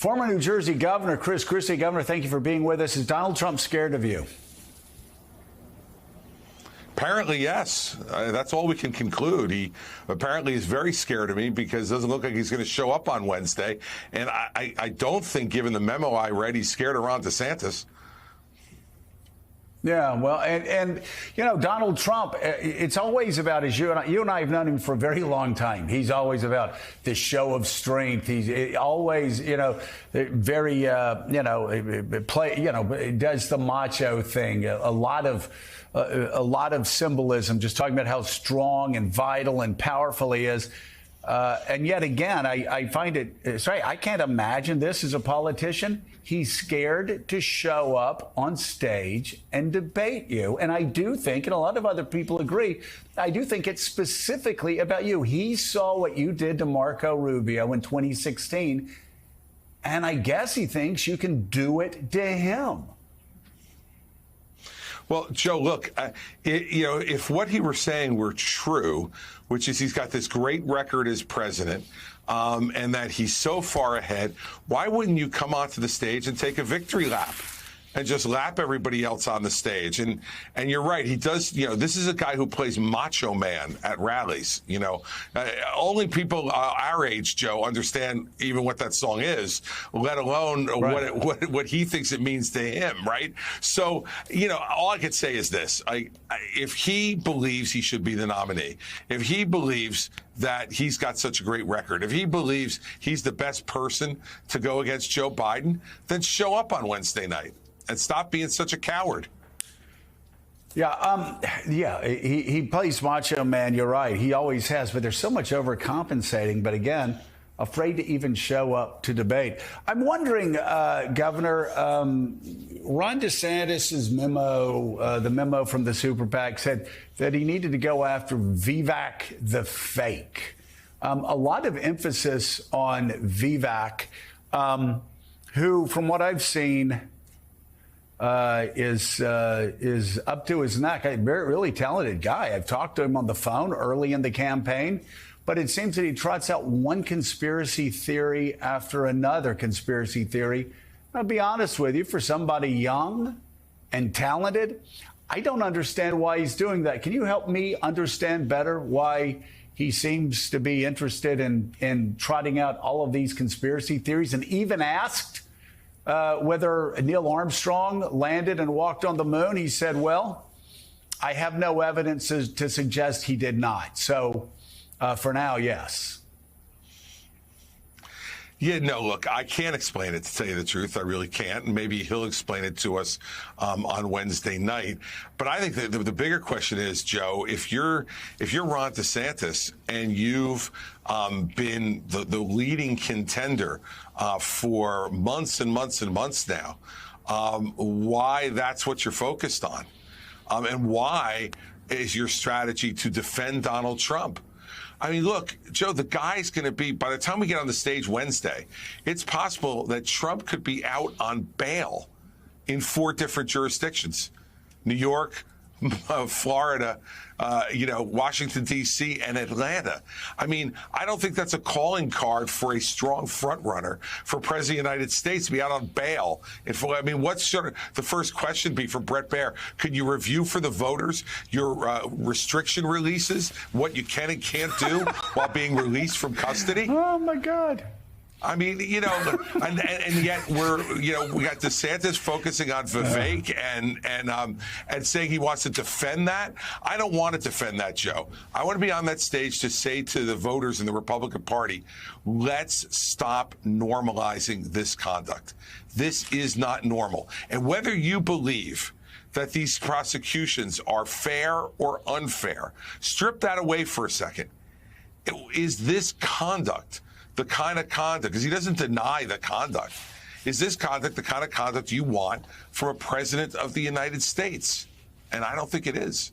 Former New Jersey Governor Christie. Governor, thank you for being with us. Is Donald Trump scared of you? Apparently, yes. That's all we can conclude. He apparently is very scared of me because it doesn't look like he's going to show up on Wednesday. And I don't think, given the memo I read, he's scared of Ron DeSantis. Yeah, well, and you know, Donald Trump, it's always about, as you and I have known him for a very long time. He's always about this show of strength. He's always, you know, very, does the macho thing. A lot of symbolism, just talking about how strong and vital and powerful he is. And yet again, I find it sorry, I can't imagine this as a politician. He's scared to show up on stage and debate you. And I do think, and a lot of other people agree, I do think it's specifically about you. He saw what you did to Marco Rubio in 2016, and I guess he thinks you can do it to him. Well, Joe, look, if what he was saying were true, which is he's got this great record as president, and that he's so far ahead, why wouldn't you come onto the stage and take a victory lap and just lap everybody else on the stage? And you're right, he does, this is a guy who plays macho man at rallies, only people our age, Joe, understand even what that song is, let alone right. what he thinks it means to him, right? So, all I could say is this, if he believes he should be the nominee, if he believes that he's got such a great record, if he believes he's the best person to go against Joe Biden, then show up on Wednesday night and stop being such a coward. Yeah, he plays macho man, you're right. He always has, but there's so much overcompensating. But again, afraid to even show up to debate. I'm wondering, Governor, Ron DeSantis' memo, the memo from the super PAC said that he needed to go after Vivek the fake. A lot of emphasis on Vivek, who, from what I've seen, is up to his neck. A very really talented guy. I've talked to him on the phone early in the campaign, but it seems that he trots out one conspiracy theory after another conspiracy theory. I'll be honest with you, for somebody young and talented, I don't understand why he's doing that. Can you help me understand better why he seems to be interested in trotting out all of these conspiracy theories, and even asked whether Neil Armstrong landed and walked on the moon? He said, well, I have no evidence to suggest he did not. So for now, yes. Yeah, no, look, I can't explain it, to tell you the truth. I really can't. And maybe he'll explain it to us on Wednesday night. But I think that the bigger question is, Joe, if you're Ron DeSantis and you've been the leading contender for months and months and months now, why that's what you're focused on? And why is your strategy to defend Donald Trump? I mean, look, Joe, the guy's going to be, by the time we get on the stage Wednesday, it's possible that Trump could be out on bail in 4 different jurisdictions: New York, Florida, Washington, D.C., and Atlanta. I mean, I don't think that's a calling card for a strong front runner for President of the United States to be out on bail. I mean, what's the first question be for Brett Baer? Could you review for the voters your restriction releases, what you can and can't do while being released from custody? Oh, my God. I mean, and yet we got DeSantis focusing on Vivek and saying he wants to defend that. I don't want to defend that, Joe. I want to be on that stage to say to the voters in the Republican Party, let's stop normalizing this conduct. This is not normal. And whether you believe that these prosecutions are fair or unfair, strip that away for a second. Is this conduct the kind of conduct, because he doesn't deny the conduct, is this conduct the kind of conduct you want from a president of the United States? And I don't think it is.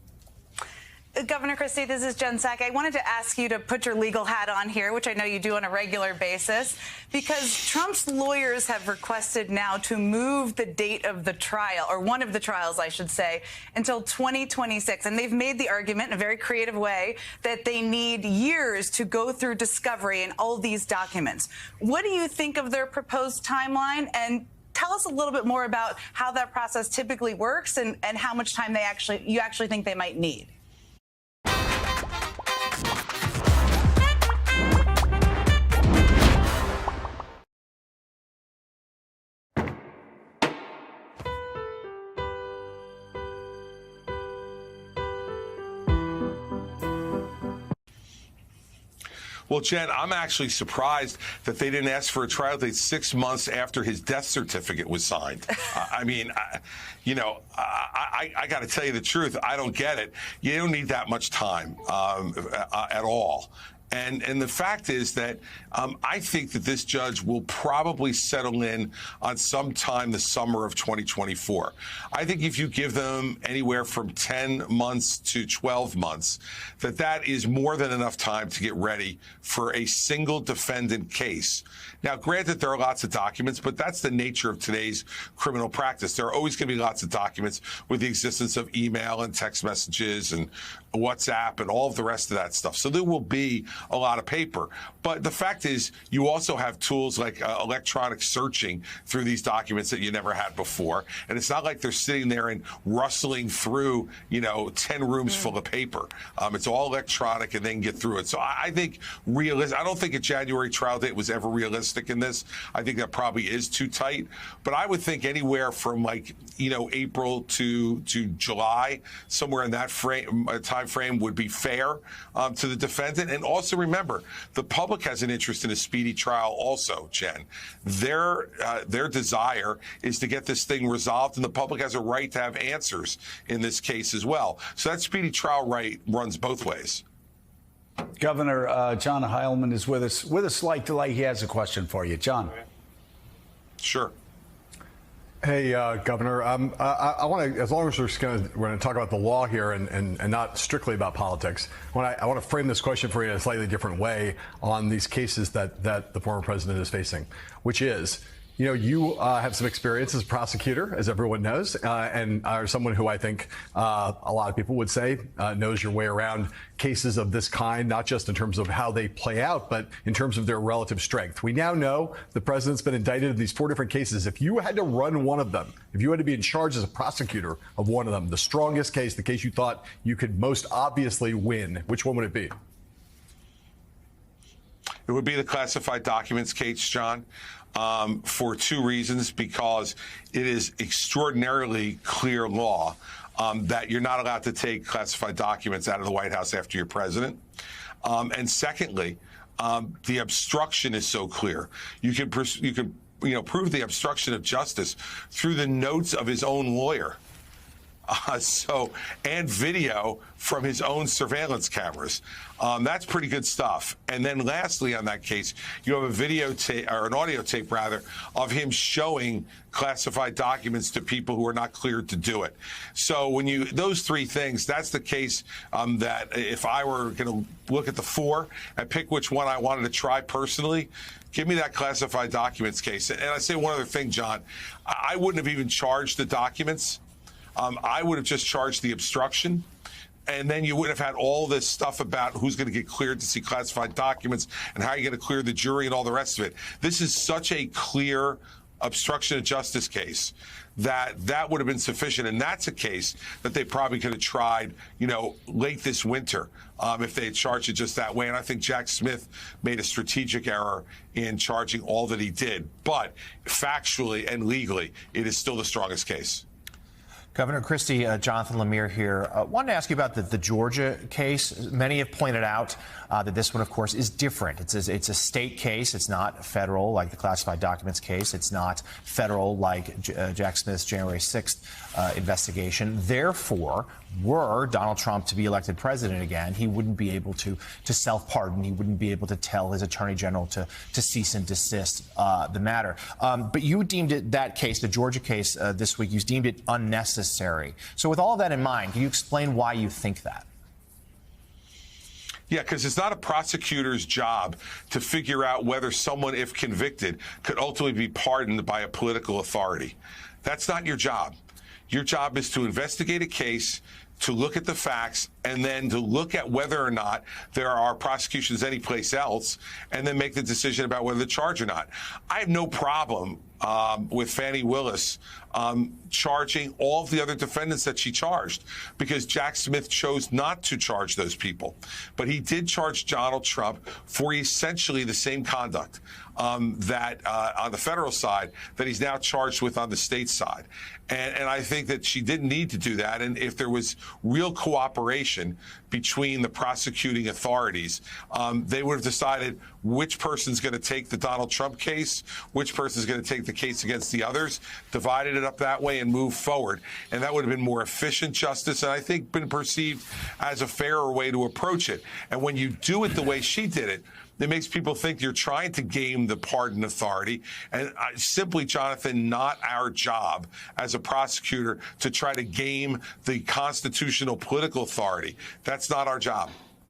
Governor Christie, this is Jen Psaki. I wanted to ask you to put your legal hat on here, which I know you do on a regular basis, because Trump's lawyers have requested now to move the date of the trial, or one of the trials, I should say, until 2026. And they've made the argument in a very creative way that they need years to go through discovery and all these documents. What do you think of their proposed timeline? And tell us a little bit more about how that process typically works and how much time you actually think they might need. Well, Jen, I'm actually surprised that they didn't ask for a trial date 6 months after his death certificate was signed. I got to tell you the truth. I don't get it. You don't need that much time at all. And the fact is that I think that this judge will probably settle in on sometime the summer of 2024. I think if you give them anywhere from 10 months to 12 months, that is more than enough time to get ready for a single defendant case. Now, granted, there are lots of documents, but that's the nature of today's criminal practice. There are always going to be lots of documents with the existence of email and text messages and WhatsApp and all of the rest of that stuff. So there will be a lot of paper. But the fact is, you also have tools like electronic searching through these documents that you never had before. And it's not like they're sitting there and rustling through, 10 rooms full of paper. It's all electronic and they can get through it. So I think I don't think a January trial date was ever realistic in this. I think that probably is too tight. But I would think anywhere from April to July, somewhere in that time frame would be fair to the defendant. And also remember, the public has an interest in a speedy trial also, Jen. Their desire is to get this thing resolved, and the public has a right to have answers in this case as well. So that speedy trial right runs both ways. Governor John Heilman is with us. With a slight delay, he has a question for you. John. Sure. Hey, Governor, I want to, as long as we're going to talk about the law here and not strictly about politics, I want to frame this question for you in a slightly different way on these cases that the former president is facing, which is, you have some experience as a prosecutor, as everyone knows, and are someone who I think a lot of people would say knows your way around cases of this kind, not just in terms of how they play out, but in terms of their relative strength. We now know the president's been indicted in these 4 different cases. If you had to run one of them, if you had to be in charge as a prosecutor of one of them, the strongest case, the case you thought you could most obviously win, which one would it be? It would be the classified documents case, John. For 2 reasons, because it is extraordinarily clear law that you're not allowed to take classified documents out of the White House after you're president. And secondly, the obstruction is so clear. You can prove the obstruction of justice through the notes of his own lawyer. And video from his own surveillance cameras. That's pretty good stuff. And then lastly on that case, you have a videotape, or an audio tape rather, of him showing classified documents to people who are not cleared to do it. So when those 3 things, that's the case that if I were going to look at the 4 and pick which one I wanted to try personally, give me that classified documents case. And I say one other thing, John, I wouldn't have even charged the documents. I would have just charged the obstruction, and then you wouldn't have had all this stuff about who's going to get cleared to see classified documents and how you're going to clear the jury and all the rest of it. This is such a clear obstruction of justice case that would have been sufficient. And that's a case that they probably could have tried, late this winter if they had charged it just that way. And I think Jack Smith made a strategic error in charging all that he did. But factually and legally, it is still the strongest case. Governor Christie, Jonathan Lemire here. Wanted to ask you about the Georgia case. Many have pointed out that this one, of course, is different. It's a state case. It's not federal like the classified documents case. It's not federal like Jack Smith's January 6th investigation. Therefore, were Donald Trump to be elected president again, he wouldn't be able to self-pardon. He wouldn't be able to tell his attorney general to cease and desist the matter. But you deemed that case, the Georgia case this week, you deemed it unnecessary. So with all of that in mind, can you explain why you think that? Yeah, because it's not a prosecutor's job to figure out whether someone, if convicted, could ultimately be pardoned by a political authority. That's not your job. Your job is to investigate a case, to look at the facts, and then to look at whether or not there are prosecutions anyplace else, and then make the decision about whether to charge or not. I have no problem with Fani Willis charging all of the other defendants that she charged, because Jack Smith chose not to charge those people. But he did charge Donald Trump for essentially the same conduct that on the federal side that he's now charged with on the state side. And I think that she didn't need to do that. And if there was real cooperation between the prosecuting authorities, they would have decided which person's going to take the Donald Trump case, which person's going to take the case against the others, divided it up that way and moved forward. And that would have been more efficient justice, and I think been perceived as a fairer way to approach it. And when you do it the way she did it, it makes people think you're trying to game the pardon authority. And simply, Jonathan, not our job as a prosecutor to try to game the constitutional political authority. That's not our job.